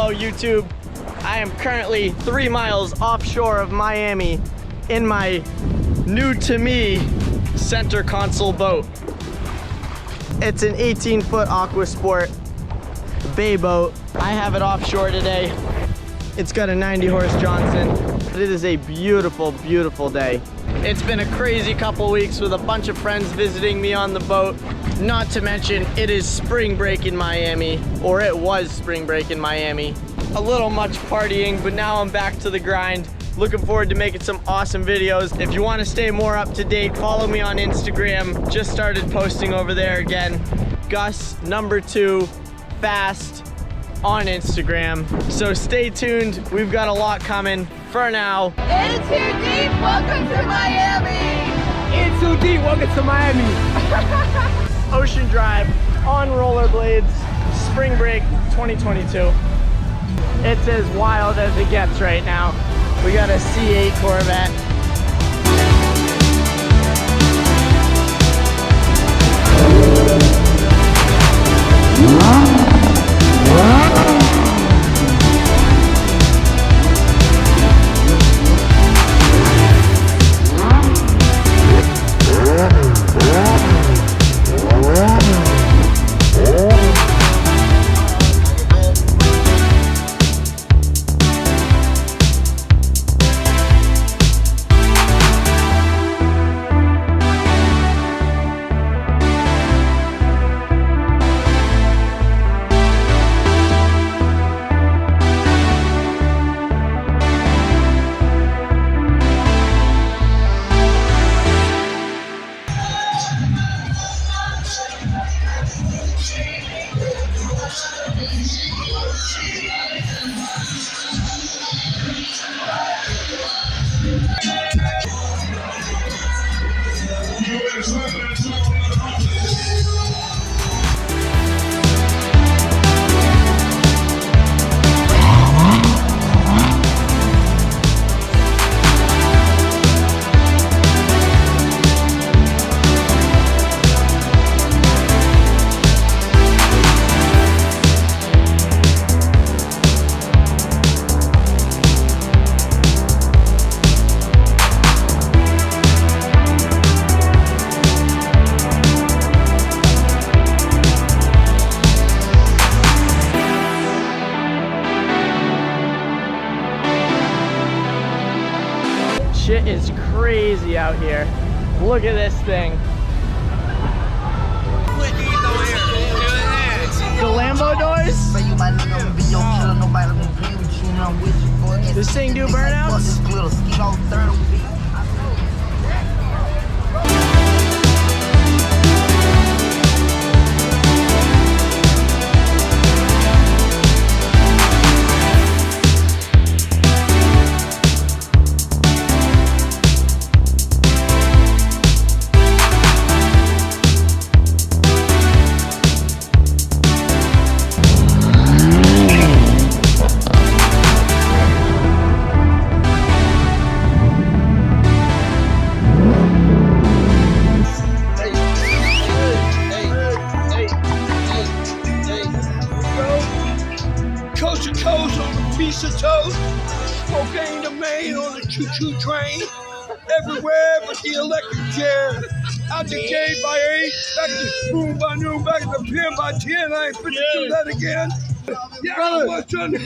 Hello YouTube. I am currently 3 miles offshore of Miami in my new to me center console boat. It's an 18-foot Aqua Sport bay boat. I have it offshore today. It's got a 90 horse Johnson. It is a beautiful, beautiful day. It's been a crazy couple weeks with a bunch of friends visiting me on the boat. Not to mention, it is spring break in Miami, or it was spring break in Miami. A little much partying, but now I'm back to the grind. Looking forward to making some awesome videos. If you want to stay more up to date, follow me on Instagram. Just started posting over there again. Gus number 2 fast on Instagram. So stay tuned. We've got a lot coming. For now, In too deep, welcome to Miami! in too deep, welcome to Miami. Ocean Drive on rollerblades, spring break 2022. It's as wild as it gets right now. We got a C8 Corvette. Shit is crazy out here. Look at this thing. The Lambo doors? This thing do burnouts? Piece of toast, cocaine to Maine on the choo-choo train, everywhere but the electric chair. Out the gate by 8, back to boom by noon, back to the pen by 10. I ain't finna do that again. Yeah, brother. What's your name?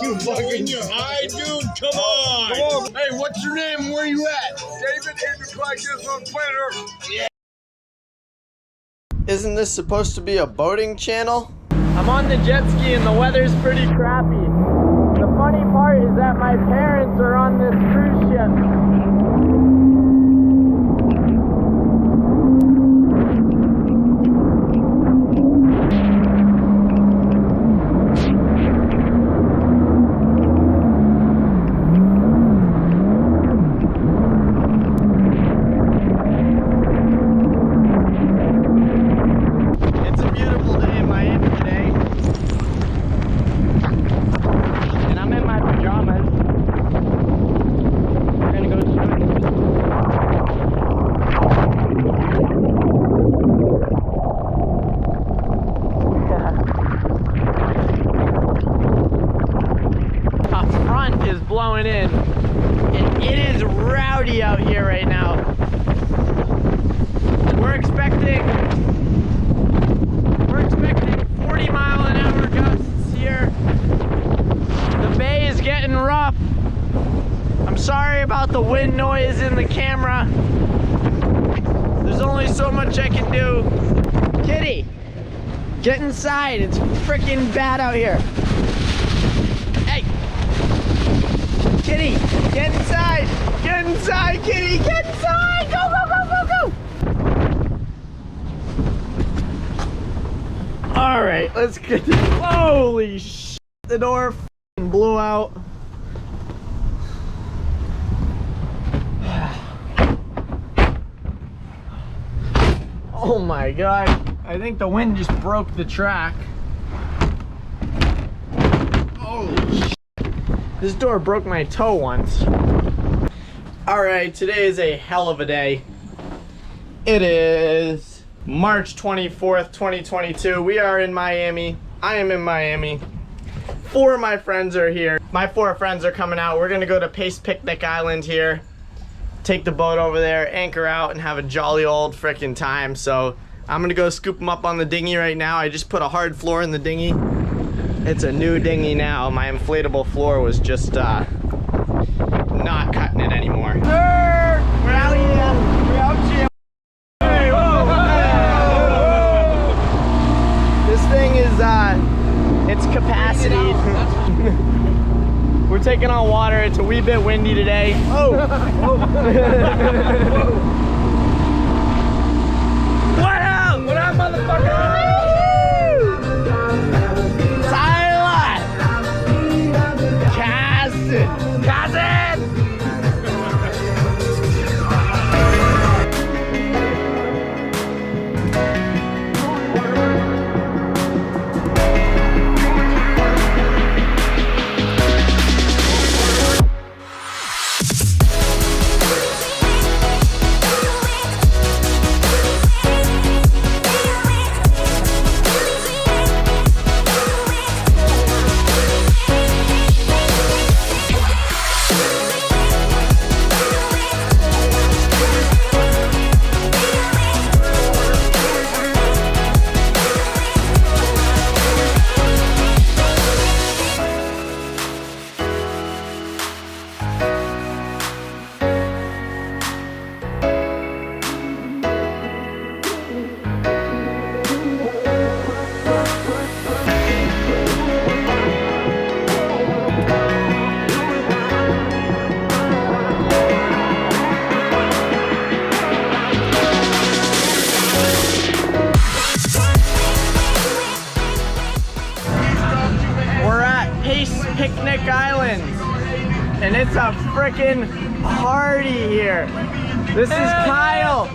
You fucking high dude, come on. Come on. Hey, what's your name and where you at? David Andrew like this on planet Earth. Yeah. Isn't this supposed to be a boating channel? I'm on the jet ski and the weather's pretty crappy. The funny part is that my parents are on this cruise ship. We're gonna go blowing in. And it is rowdy out here right now. We're expecting 40-mile-an-hour gusts here. The bay is getting rough. I'm sorry about the wind noise in the camera. There's only so much I can do. Kitty, get inside. It's freaking bad out here. Hey, Kitty, get inside. Get inside, Kitty, get inside. Go, go, go, go, go. All right, let's get this. Holy shit, the door f***ing blew out. Oh my God, I think the wind just broke the track. Holy shit. This door broke my toe once. All right, today is a hell of a day. It is March 24th, 2022. We are in Miami. I am in Miami. 4 of my friends are here. My 4 friends are coming out. We're gonna go to Pace Picnic Island here. Take the boat over there, anchor out, and have a jolly old frickin' time. So I'm gonna go scoop them up on the dinghy right now. I just put a hard floor in the dinghy. It's a new dinghy now. My inflatable floor was just not cutting it anymore. We're out here. We're out here. Hey, whoa, whoa. This thing is its capacity. We're taking on water. It's a wee bit windy today. Oh! What up? What up, motherfucker? Tyler! Cousin! Picnic Island, and it's a freaking party here. This is Kyle.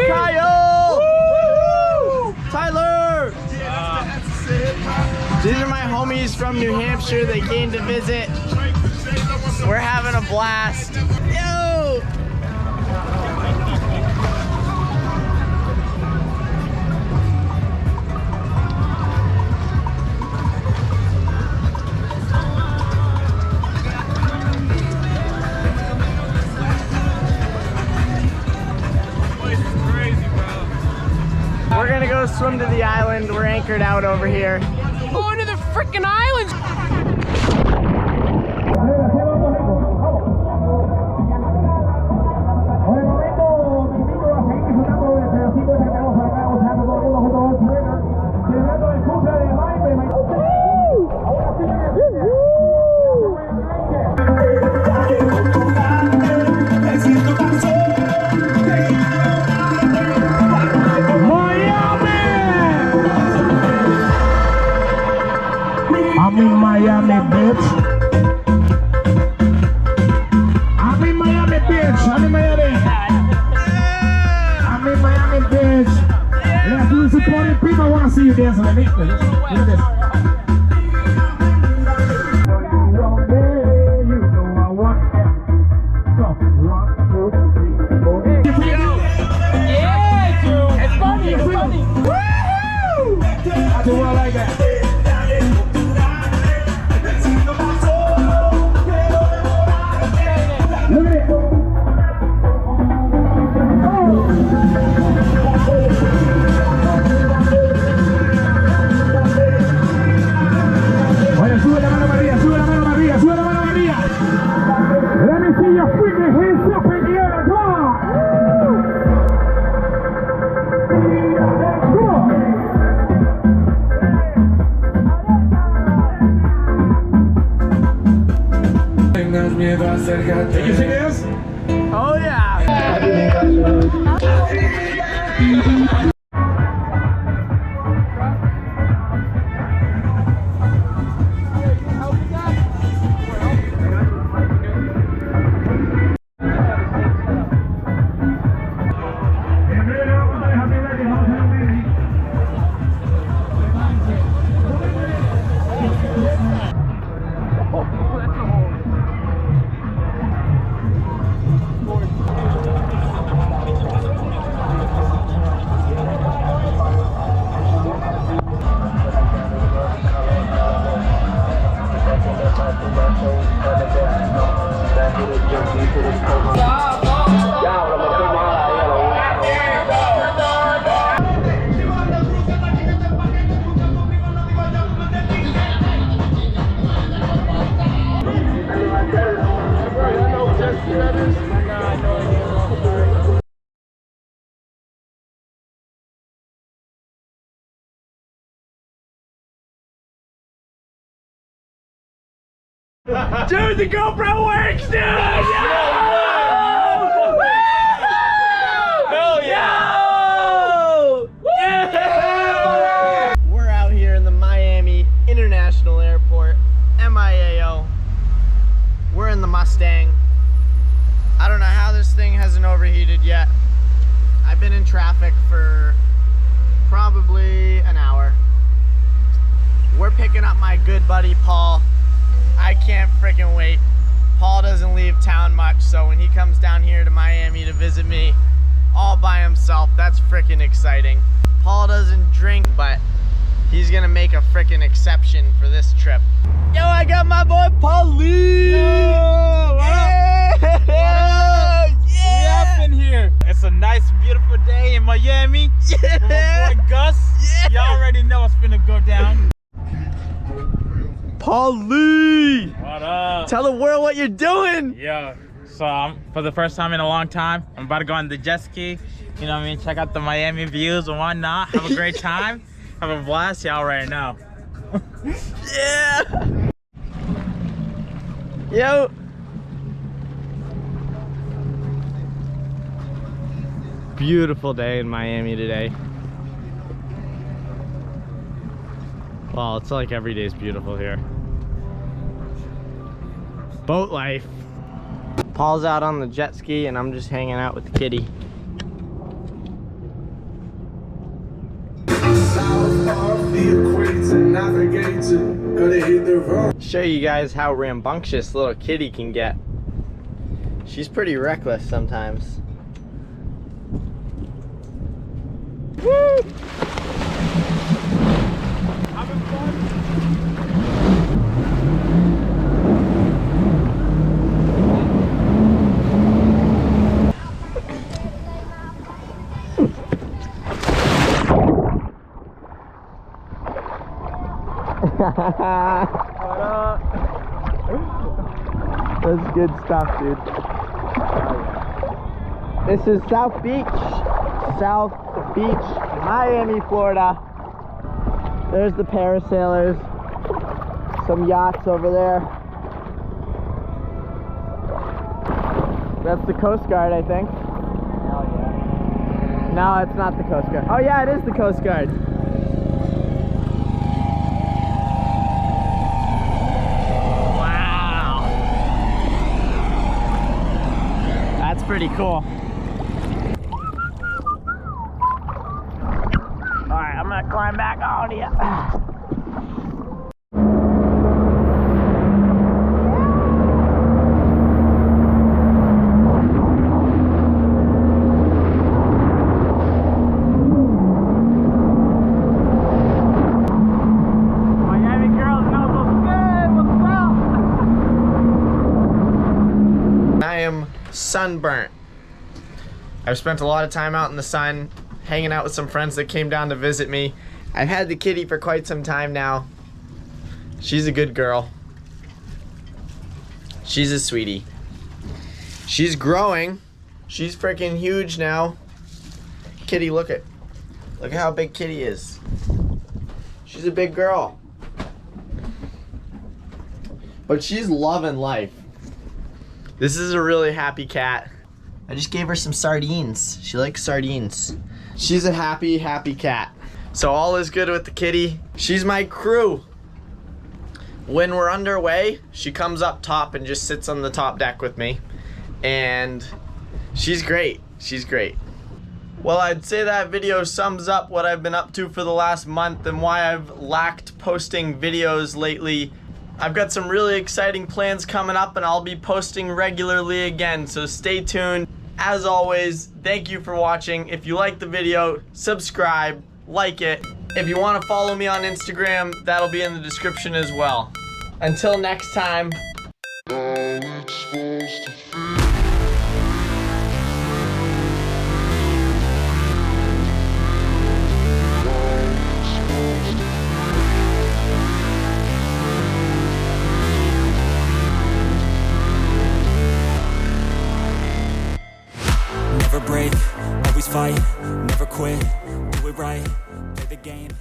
Kyle! Woo! Tyler! These are my homies from New Hampshire. They came to visit. We're having a blast. Yo! We're gonna go swim to the island. We're anchored out over here. Going to the freaking islands! I'm in Miami, bitch. I'm in Miami, bitch. I'm in Miami. I'm in Miami, bitch. Let's do supporting people. I want to see you dancing. Look at this. Yeah, dude! It's funny, it's funny! Woo! I do well like that. you see this? Oh yeah. Dude, the GoPro works, dude! Hell yeah! Yeah! We're out here in the Miami International Airport, MIAO. We're in the Mustang. I don't know how this thing hasn't overheated yet. I've been in traffic for probably an hour. We're picking up my good buddy Paul. I can't freaking wait. Paul doesn't leave town much, so when he comes down here to Miami to visit me all by himself, that's freaking exciting. Paul doesn't drink, but he's gonna make a freaking exception for this trip. Yo, I got my boy Paul Lee! Yo, what up? What up? Yeah! We up in here. It's a nice, beautiful day in Miami. Yeah! With my boy Gus. Yeah! You already know it's finna go down. Paul Lee! What up? Tell the world what you're doing! Yo, so for the first time in a long time, I'm about to go on the jet ski. You know what I mean? Check out the Miami views and whatnot. Have a great time. Have a blast. Y'all already know. Yeah! Yo! Beautiful day in Miami today. Well, it's like every day's beautiful here. Boat life. Paul's out on the jet ski and I'm just hanging out with the kitty. Show you guys how rambunctious little kitty can get. She's pretty reckless sometimes. Woo! That's good stuff, dude. This is South Beach, Miami, Florida. There's the parasailers, some yachts over there. That's the Coast Guard, I think. Hell yeah. No, it's not the Coast Guard. Oh yeah, it is the Coast Guard. Pretty cool. Alright, I'm gonna climb back on you. Miami girls know what's good, what's up? I am sunburnt. I've spent a lot of time out in the sun, hanging out with some friends that came down to visit me. I've had the kitty for quite some time now. She's a good girl. She's a sweetie. She's growing. She's freaking huge now. Kitty, look at how big Kitty is. She's a big girl. But she's loving life. This is a really happy cat. I just gave her some sardines. She likes sardines. She's a happy, happy cat. So all is good with the kitty. She's my crew. When we're underway, she comes up top and just sits on the top deck with me. And she's great. She's great. Well, I'd say that video sums up what I've been up to for the last month and why I've lacked posting videos lately. I've got some really exciting plans coming up and I'll be posting regularly again, so stay tuned. As always, thank you for watching. If you like the video, subscribe, like it. If you want to follow me on Instagram, that'll be in the description as well. Until next time. Never break, always fight, never quit, do it right, play the game.